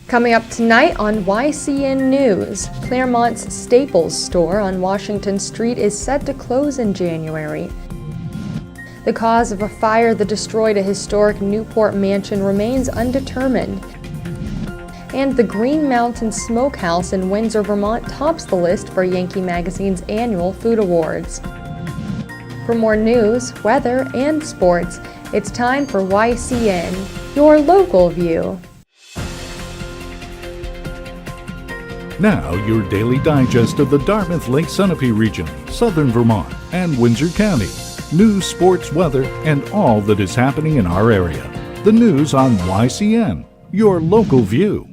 Coming up tonight on YCN News, Claremont's Staples store on Washington Street is set to close in January. The cause of a fire that destroyed a historic Newport mansion remains undetermined. And the Green Mountain Smokehouse in Windsor, Vermont tops the list for Yankee Magazine's annual food awards. For more news, weather, and sports, it's time for YCN, your local view. Now, your daily digest of the Dartmouth Lake Sunapee region, southern Vermont, and Windsor County. News, sports, weather, and all that is happening in our area. The news on YCN, your local view.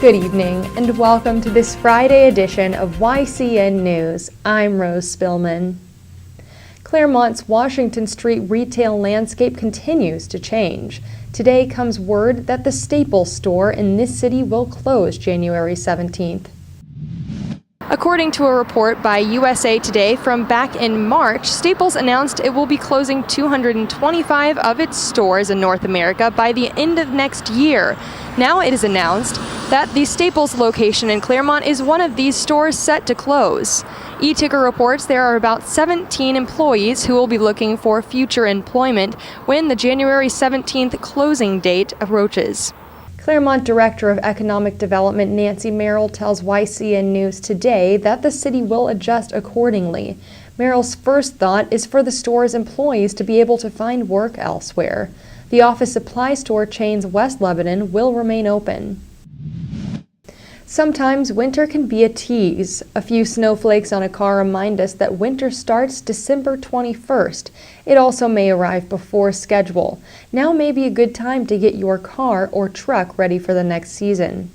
Good evening, and welcome to this Friday edition of YCN News. I'm Rose Spillman. Claremont's Washington Street retail landscape continues to change. Today comes word that the Staples store in this city will close January 17th. According to a report by USA Today from back in March, Staples announced it will be closing 225 of its stores in North America by the end of next year. Now it is announced that the Staples location in Claremont is one of these stores set to close. E-Ticker reports there are about 17 employees who will be looking for future employment when the January 17th closing date approaches. Claremont Director of Economic Development Nancy Merrill tells YCN News Today that the city will adjust accordingly. Merrill's first thought is for the store's employees to be able to find work elsewhere. The office supply store chain's West Lebanon will remain open. Sometimes winter can be a tease. A few snowflakes on a car remind us that winter starts December 21st. It also may arrive before schedule. Now may be a good time to get your car or truck ready for the next season.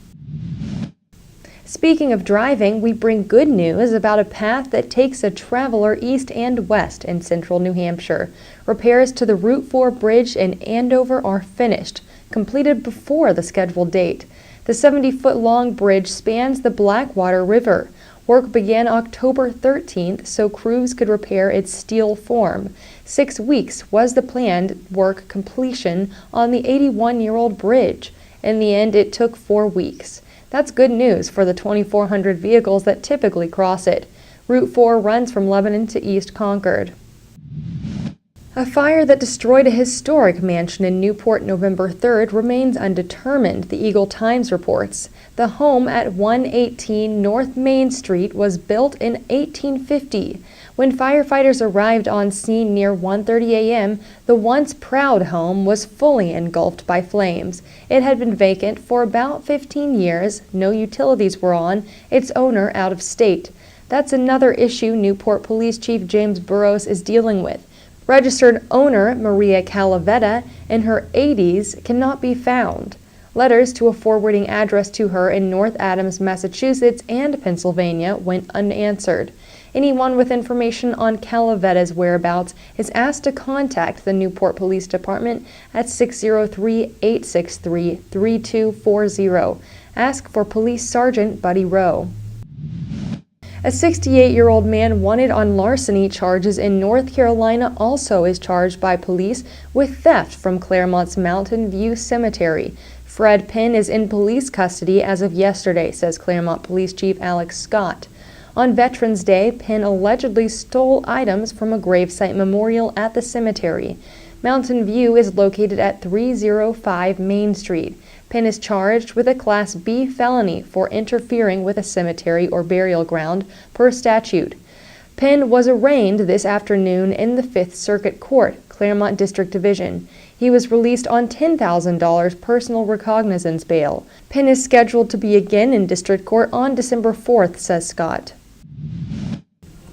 Speaking of driving, we bring good news about a path that takes a traveler east and west in central New Hampshire. Repairs to the Route 4 bridge in Andover are finished, completed before the scheduled date. The 70-foot-long bridge spans the Blackwater River. Work began October 13th so crews could repair its steel form. 6 weeks was the planned work completion on the 81-year-old bridge. In the end, it took 4 weeks. That's good news for the 2,400 vehicles that typically cross it. Route 4 runs from Lebanon to East Concord. A fire that destroyed a historic mansion in Newport November 3rd remains undetermined, the Eagle Times reports. The home at 118 North Main Street was built in 1850. When firefighters arrived on scene near 1:30 a.m., the once proud home was fully engulfed by flames. It had been vacant for about 15 years, no utilities were on, its owner out of state. That's another issue Newport Police Chief James Burrows is dealing with. Registered owner Maria Calavetta, in her 80s, cannot be found. Letters to a forwarding address to her in North Adams, Massachusetts and Pennsylvania went unanswered. Anyone with information on Calavetta's whereabouts is asked to contact the Newport Police Department at 603-863-3240. Ask for Police Sergeant Buddy Rowe. A 68-year-old man wanted on larceny charges in North Carolina also is charged by police with theft from Claremont's Mountain View Cemetery. Fred Penn is in police custody as of yesterday, says Claremont Police Chief Alex Scott. On Veterans Day, Penn allegedly stole items from a gravesite memorial at the cemetery. Mountain View is located at 305 Main Street. Penn is charged with a Class B felony for interfering with a cemetery or burial ground per statute. Penn was arraigned this afternoon in the Fifth Circuit Court, Claremont District Division. He was released on $10,000 personal recognizance bail. Penn is scheduled to be again in District Court on December 4th, says Scott.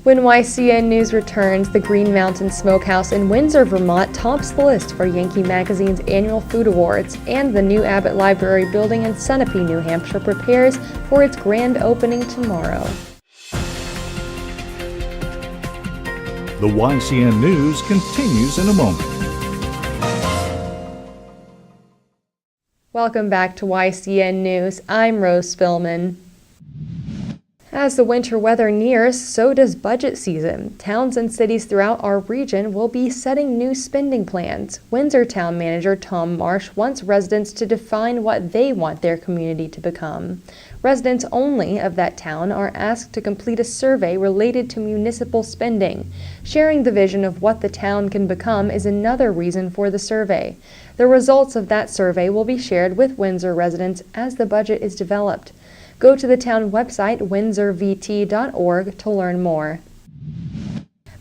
When YCN News returns, the Green Mountain Smokehouse in Windsor, Vermont tops the list for Yankee Magazine's annual food awards, and the new Abbott Library building in Sunapee, New Hampshire prepares for its grand opening tomorrow. The YCN News continues in a moment. Welcome back to YCN News. I'm Rose Spillman. As the winter weather nears, so does budget season. Towns and cities throughout our region will be setting new spending plans. Windsor Town Manager Tom Marsh wants residents to define what they want their community to become. Residents only of that town are asked to complete a survey related to municipal spending. Sharing the vision of what the town can become is another reason for the survey. The results of that survey will be shared with Windsor residents as the budget is developed. Go to the town website, windsorvt.org, to learn more.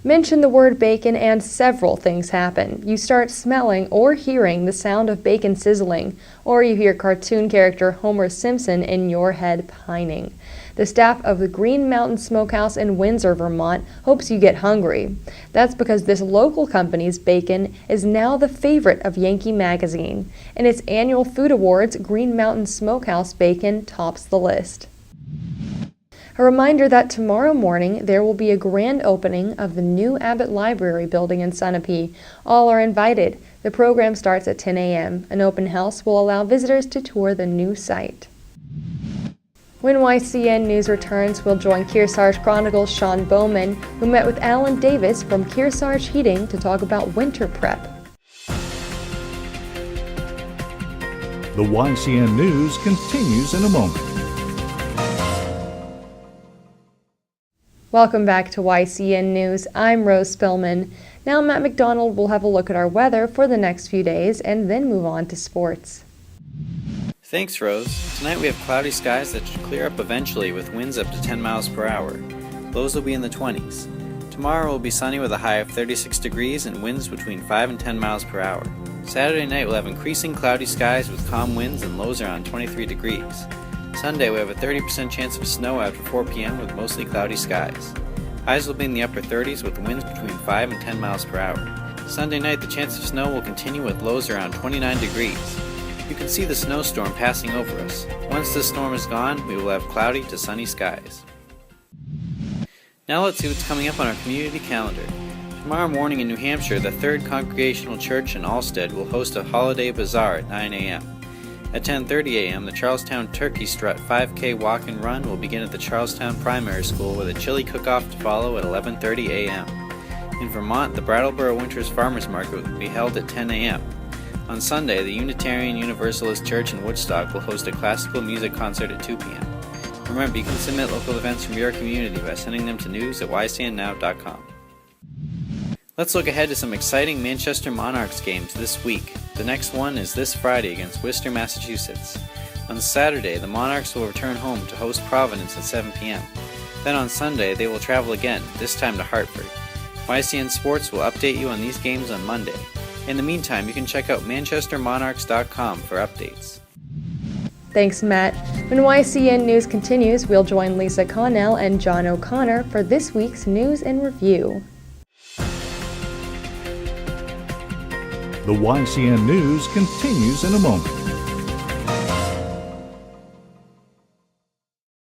Mention the word bacon and several things happen. You start smelling or hearing the sound of bacon sizzling, or you hear cartoon character Homer Simpson in your head pining. The staff of the Green Mountain Smokehouse in Windsor, Vermont, hopes you get hungry. That's because this local company's bacon is now the favorite of Yankee Magazine. In its annual food awards, Green Mountain Smokehouse bacon tops the list. A reminder that tomorrow morning there will be a grand opening of the new Abbott Library building in Sunapee. All are invited. The program starts at 10 a.m. An open house will allow visitors to tour the new site. When YCN News returns, we'll join Kearsarge Chronicle's Sean Bowman, who met with Alan Davis from Kearsarge Heating to talk about winter prep. The YCN News continues in a moment. Welcome back to YCN News. I'm Rose Spillman. Now Matt McDonald will have a look at our weather for the next few days and then move on to sports. Thanks, Rose. Tonight we have cloudy skies that should clear up eventually with winds up to 10 miles per hour. Lows will be in the 20s. Tomorrow will be sunny with a high of 36 degrees and winds between 5 and 10 miles per hour. Saturday night we'll have increasing cloudy skies with calm winds and lows around 23 degrees. Sunday we have a 30% chance of snow after 4 p.m. with mostly cloudy skies. Highs will be in the upper 30s with winds between 5 and 10 miles per hour. Sunday night the chance of snow will continue with lows around 29 degrees. You can see the snowstorm passing over us. Once this storm is gone, we will have cloudy to sunny skies. Now let's see what's coming up on our community calendar. Tomorrow morning in New Hampshire, the Third Congregational Church in Alstead will host a holiday bazaar at 9 a.m. At 10:30 a.m., the Charlestown Turkey Strut 5K Walk and Run will begin at the Charlestown Primary School with a chili cook-off to follow at 11:30 a.m. In Vermont, the Brattleboro Winters Farmers Market will be held at 10 a.m. On Sunday, the Unitarian Universalist Church in Woodstock will host a classical music concert at 2 p.m. Remember, you can submit local events from your community by sending them to news@ycnnow.com. Let's look ahead to some exciting Manchester Monarchs games this week. The next one is this Friday against Worcester, Massachusetts. On Saturday, the Monarchs will return home to host Providence at 7 p.m. Then on Sunday, they will travel again, this time to Hartford. YCN Sports will update you on these games on Monday. In the meantime, you can check out manchestermonarchs.com for updates. Thanks, Matt. When YCN News continues, we'll join Lisa Connell and John O'Connor for this week's News in Review. The YCN News continues in a moment.